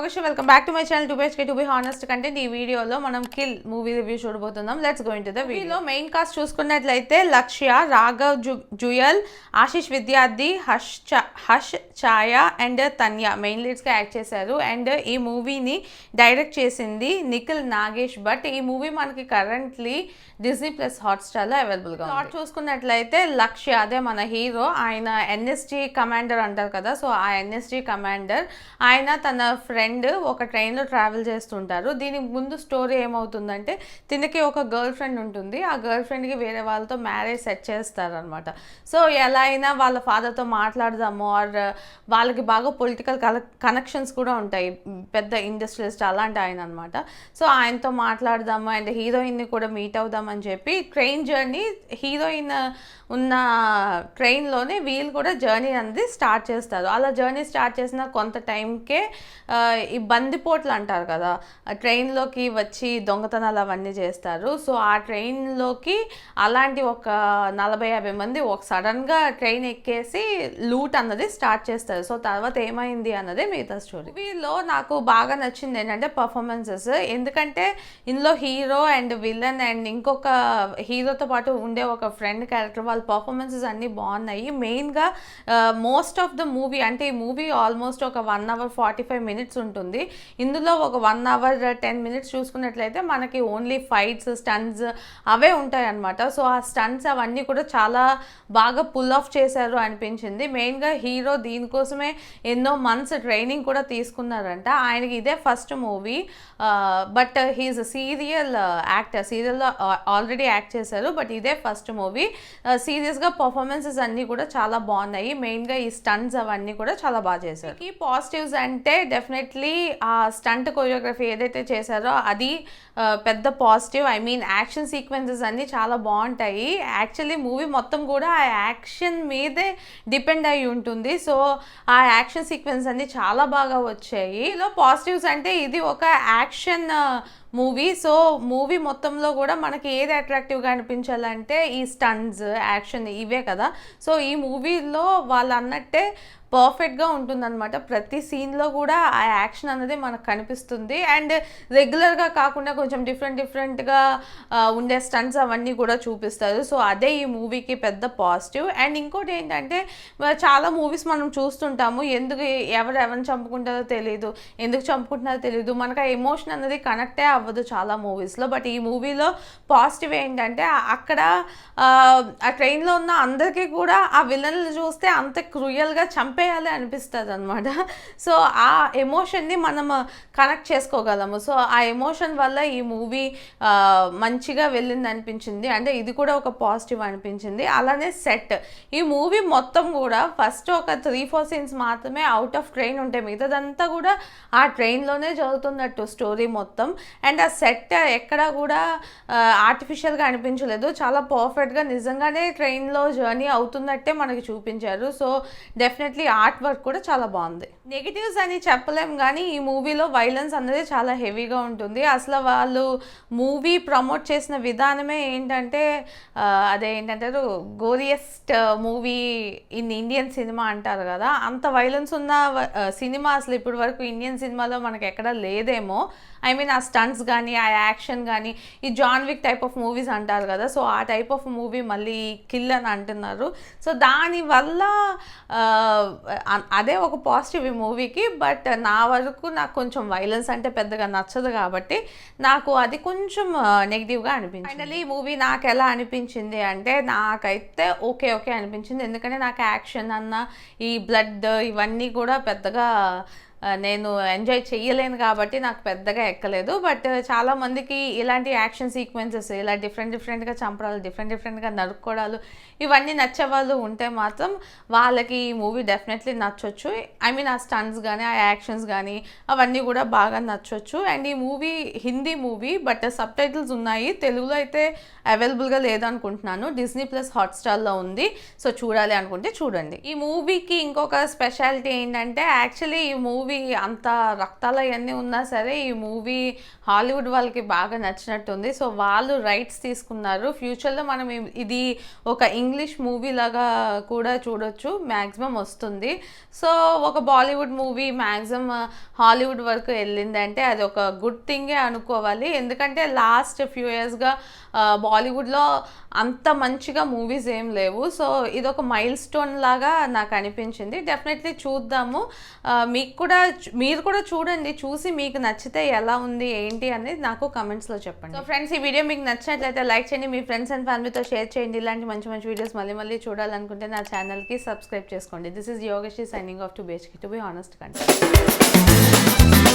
Nagashi, welcome back to my channel 2BHK to be honest content. ఈ వీడియోలో మనం kill movie review చూడబోతున్నాం. Let's go into the వీడియోలో main cost చూసుకున్నట్లయితే లక్ష్య, రాఘవ్ జుయల్, ఆశిష్ విద్యార్థి, హర్ష్ ఛాయ అండ్ తన్య మెయిన్ లీడ్స్గా యాక్ట్ చేశారు. అండ్ ఈ మూవీని డైరెక్ట్ చేసింది నిఖిల్ నాగేష్ భట్. ఈ మూవీ మనకి కరెంట్లీ డిజ్నీ ప్లస్ హాట్స్టార్లో అవైలబుల్గా ఉంది. ప్లాట్ చూసుకున్నట్లయితే లక్ష్య అదే మన హీరో, ఆయన ఎన్ఎస్జీ కమాండర్ అంటారు కదా, సో ఆ ఎన్ఎస్జీ కమాండర్ ఆయన తన ఫ్రెండ్ ఒక ట్రైన్లో ట్రావెల్ చేస్తుంటారు. దీనికి ముందు స్టోరీ ఏమవుతుందంటే తినకి ఒక గర్ల్ ఫ్రెండ్ ఉంటుంది, ఆ గర్ల్ ఫ్రెండ్కి వేరే వాళ్ళతో మ్యారేజ్ సెట్ చేస్తారనమాట. సో ఎలా అయినా వాళ్ళ ఫాదర్తో మాట్లాడదాము, ఆర్ వాళ్ళకి బాగా పొలిటికల్ కనెక్షన్స్ కూడా ఉంటాయి, పెద్ద ఇండస్ట్రియలిస్ట్ అలాంటి ఆయన అనమాట. సో ఆయనతో మాట్లాడదాము అండ్ హీరోయిన్ని కూడా మీట్ అవుదామని చెప్పి ట్రైన్ జర్నీ, హీరోయిన్ ఉన్న ట్రైన్లోనే వీళ్ళు కూడా జర్నీ అనేది స్టార్ట్ చేస్తారు. అలా జర్నీ స్టార్ట్ చేసిన కొంత టైంకే ఈ బందిపోట్లు అంటారు కదా, ట్రైన్లోకి వచ్చి దొంగతనాలు అవన్నీ చేస్తారు. సో ఆ ట్రైన్లోకి అలాంటి ఒక 40-50 మంది ఒక సడన్గా ట్రైన్ ఎక్కేసి లూట్ అన్నది స్టార్ట్ చేస్తారు. సో తర్వాత ఏమైంది అన్నదే మిగతా స్టోరీ. వీళ్ళలో నాకు బాగా నచ్చింది ఏంటంటే పర్ఫార్మెన్సెస్, ఎందుకంటే ఇందులో హీరో అండ్ విలన్ అండ్ ఇంకొక హీరోతో పాటు ఉండే ఒక ఫ్రెండ్ క్యారెక్టర్, వాళ్ళ పర్ఫార్మెన్సెస్ అన్నీ బాగున్నాయి. మెయిన్గా మోస్ట్ ఆఫ్ ద మూవీ, అంటే ఈ మూవీ ఆల్మోస్ట్ ఒక 1 hour 45 minutes ఉంటుంది. ఇందులో ఒక 1 hour 10 minutes చూసుకున్నట్లయితే మనకి ఓన్లీ ఫైట్స్, స్టంట్స్ అవే ఉంటాయి అన్నమాట. సో ఆ స్టంట్స్ అవన్నీ కూడా చాలా బాగా పుల్ ఆఫ్ చేశారు అనిపించింది. మెయిన్గా హీరో దీనికోసమే ఎన్నో మంత్స్ ట్రైనింగ్ కూడా తీసుకున్నారంట. ఆయనకి ఇదే first movie, but he's serial actor, సీరియల్లో ఆల్రెడీ యాక్ట్ చేశారు, బట్ ఇదే ఫస్ట్ మూవీ. సీరియస్గా పర్ఫార్మెన్సెస్ అన్నీ కూడా చాలా బాగున్నాయి. మెయిన్గా ఈ స్టంట్స్ అవన్నీ కూడా చాలా బాగా చేశారు. ఈ పాజిటివ్స్ అంటే డెఫినెట్లీ ఆ స్టంట్ కొరియోగ్రఫీ ఏదైతే చేశారో అది పెద్ద positive. I mean action sequences అన్నీ చాలా బాగుంటాయి. యాక్చువల్లీ మూవీ మొత్తం కూడా ఆ యాక్షన్ మీదే డిపెండ్ అయి ఉంటుంది. సో ఆ యాక్షన్ సీక్వెన్స్ అన్నీ చాలా బాగా వచ్చాయి. ఇలా పాజిటివ్స్ అంటే ఇది ఒక యాక్షన్ మూవీ. సో మూవీ మొత్తంలో కూడా మనకి ఏది అట్రాక్టివ్గా అనిపించాలంటే ఈ స్టంట్స్, యాక్షన్ ఇవే కదా. సో ఈ మూవీలో వాళ్ళు అన్నట్టే పర్ఫెక్ట్గా ఉంటుందన్నమాట. ప్రతి సీన్లో కూడా ఆ యాక్షన్ అనేది మనకు కనిపిస్తుంది. అండ్ రెగ్యులర్గా కాకుండా కొంచెం డిఫరెంట్గా ఉండే స్టంట్స్ అవన్నీ కూడా చూపిస్తారు. సో అదే ఈ మూవీకి పెద్ద పాజిటివ్. అండ్ ఇంకోటి ఏంటంటే చాలా మూవీస్ మనం చూస్తుంటాము, ఎందుకు ఎవరిని చంపుకుంటారో తెలియదు, ఎందుకు చంపుకుంటున్నారో తెలియదు, మనకు ఆ ఎమోషన్ అనేది కనెక్టే అవ్వదు చాలా మూవీస్లో. బట్ ఈ మూవీలో పాజిటివ్ ఏంటంటే అక్కడ ఆ ట్రైన్లో ఉన్న అందరికీ కూడా ఆ విలన్లు చూస్తే అంత క్రూయల్గా చంపేయాలి అనిపిస్తుంది అనమాట. సో ఆ ఎమోషన్ని మనం కనెక్ట్ చేసుకోగలము. సో ఆ ఎమోషన్ వల్ల ఈ మూవీ మంచిగా వెళ్ళింది అనిపించింది. అంటే ఇది కూడా ఒక పాజిటివ్ అనిపించింది. అలానే సెట్, ఈ మూవీ మొత్తం కూడా ఫస్ట్ ఒక 3-4 scenes మాత్రమే అవుట్ ఆఫ్ ట్రైన్ ఉంటాయి, మిగతాదంతా కూడా ఆ ట్రైన్లోనే జరుగుతున్నట్టు స్టోరీ మొత్తం. అండ్ ఆ సెట్ ఎక్కడా కూడా ఆర్టిఫిషియల్గా అనిపించలేదు, చాలా పర్ఫెక్ట్గా నిజంగానే ట్రైన్లో జర్నీ అవుతున్నట్టే మనకి చూపించారు. సో డెఫినెట్లీ ఆర్ట్ వర్క్ కూడా చాలా బాగుంది. నెగిటివ్స్ అని చెప్పలేం, కానీ ఈ మూవీలో వైలెన్స్ అనేది చాలా హెవీగా ఉంటుంది. అసలు వాళ్ళు మూవీ ప్రమోట్ చేసిన విధానమే ఏంటంటే అదేంటంటే గోరియస్ట్ మూవీ ఇన్ ఇండియన్ సినిమా అంటారు కదా, అంత వైలెన్స్ ఉన్న సినిమా అసలు ఇప్పటి వరకు ఇండియన్ సినిమాలో మనకి ఎక్కడా లేదేమో. ఐ మీన్ ఆ స్టంట్స్ కానీ, ఆ యాక్షన్ కానీ, ఈ John Wick type of movies అంటారు కదా, సో ఆ టైప్ ఆఫ్ మూవీ మళ్ళీ కిల్ అని అంటున్నారు. సో దానివల్ల అదే ఒక పాజిటివ్ ఈ మూవీకి. బట్ నా వరకు నాకు కొంచెం వైలెన్స్ అంటే పెద్దగా నచ్చదు కాబట్టి నాకు అది కొంచెం నెగిటివ్గా అనిపించింది. ఫైనల్లీ ఈ మూవీ నాకు ఎలా అనిపించింది అంటే నాకైతే ఓకే అనిపించింది. ఎందుకంటే నాకు యాక్షన్ అన్న ఈ బ్లడ్ ఇవన్నీ కూడా పెద్దగా నేను ఎంజాయ్ చేయలేను కాబట్టి నాకు పెద్దగా ఎక్కలేదు. బట్ చాలామందికి ఇలాంటి యాక్షన్ సీక్వెన్సెస్, ఇలా డిఫరెంట్గా చంపడాలు, డిఫరెంట్గా నరుక్కోవడాలు ఇవన్నీ నచ్చే వాళ్ళు ఉంటే మాత్రం వాళ్ళకి ఈ మూవీ డెఫినెట్లీ నచ్చొచ్చు. ఐ మీన్ ఆ స్టంట్స్ కానీ, ఆ యాక్షన్స్ కానీ అవన్నీ కూడా బాగా నచ్చొచ్చు. అండ్ ఈ movie Hindi movie, but sub titles ఉన్నాయి, తెలుగులో అయితే అవైలబుల్గా లేదనుకుంటున్నాను. డిజ్నీ ప్లస్ హాట్స్టార్లో ఉంది. సో చూడాలి అనుకుంటే చూడండి. ఈ మూవీకి ఇంకొక స్పెషాలిటీ ఏంటంటే యాక్చువల్లీ ఈ మూవీ మూవీ అంత రక్తాలు అవన్నీ ఉన్నా సరే ఈ మూవీ హాలీవుడ్ వాళ్ళకి బాగా నచ్చినట్టుంది. సో వాళ్ళు రైట్స్ తీసుకున్నారు. ఫ్యూచర్లో మనం ఇది ఒక ఇంగ్లీష్ మూవీ లాగా కూడా చూడొచ్చు, మ్యాక్సిమం వస్తుంది. సో ఒక బాలీవుడ్ మూవీ మ్యాక్సిమం హాలీవుడ్ వరకు వెళ్ళిందంటే అది ఒక గుడ్ థింగే అనుకోవాలి. ఎందుకంటే లాస్ట్ ఫ్యూ ఇయర్స్గా బాలీవుడ్లో అంత మంచిగా మూవీస్ ఏం లేవు. సో ఇది ఒక మైల్ స్టోన్ లాగా నాకు అనిపించింది. డెఫినెట్లీ చూద్దాము. మీరు కూడా చూడండి, చూసి మీకు నచ్చితే ఎలా ఉంది ఏంటి అనేది నాకు కమెంట్స్లో చెప్పండి. సో ఫ్రెండ్స్, ఈ వీడియో మీకు నచ్చినట్లయితే లైక్ చేయండి, మీ ఫ్రెండ్స్ అండ్ ఫ్యామిలీతో షేర్ చేయండి. ఇలాంటి మంచి మంచి వీడియోస్ మళ్ళీ చూడాలనుకుంటే నా ఛానల్కి సబ్స్క్రైబ్ చేసుకోండి. This is Yogasri signing off to basic to be honest content.